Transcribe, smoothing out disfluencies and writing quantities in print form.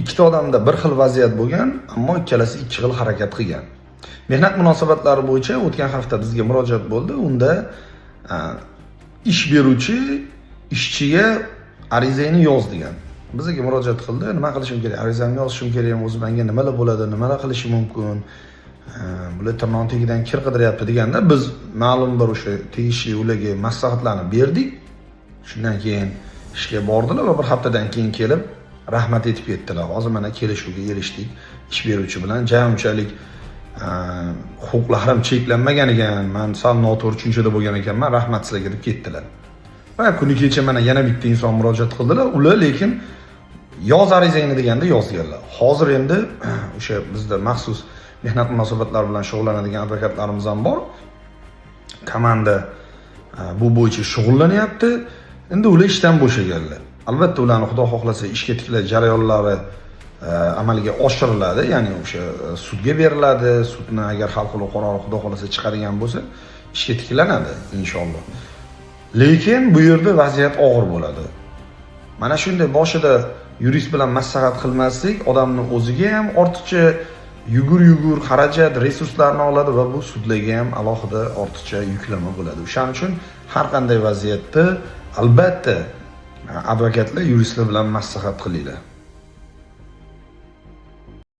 ikkita odamda bir xil vaziyat bo'lgan, ammo ikkalasi ikki xil harakat qilgan. Mehnat munosabatlari bo'yicha o'tgan hafta bizga murojaat bo'ldi. Unda ish beruvchi ishchiga arizangni yoz degan. Bizga murojaat qildi. Nima qilishim kerak? Arizamni yozishim kerak, o'zi menga nimalar bo'ladi, nimalar qilishim mumkin? Bular tirnoq tagidan kir qidiryapti deganda biz ma'lum bir o'sha tegishli ularga maslahatlarni berdik. Shundan keyin ishga bordilar va bir haftadan keyin kelib rahmat aytib ketdilar. Hozir mana kelishuvga erishdik ish beruvchi bilan. Unchalik huquqlarim cheklanmagan ekan, men sal noto'g'ri tushunchada bo'lgan ekanman, rahmat sizlarga deb ketdilar. Va kuni kecha mana yana bitta inson murojaat qildilar. Ular lekin yoz arizangni deganda yozganlar. Hozir endi o'sha bizda maxsus mehnat munosabatlari bilan shug'ullanadigan advokatlarimiz ham bor. Komanda bu bo'yicha shug'ullanyapti. Endi ular ishdan bo'shaganlar. Albatta ularni xudo xohlasa ishga tiklash jarayonlari amalga oshiriladi, ya'ni o'sha sudga beriladi. Sudni agar hal qilib qarori xudo xohlasa chiqadigan bo'lsa, ishga tiklanadi inshaalloh. Lekin bu yerda vaziyat og'ir bo'ladi. Mana shunday boshida yurist bilan maslahat qilmaslik odamning o'ziga ham ortiqcha yugur xarajat, resurslarni oladi va bu sudlarga ham alohida ortiqcha yuklama bo'ladi. O'shaning uchun har qanday vaziyatda albatta advokatlar, yuristlar bilan maslahat qilinglar.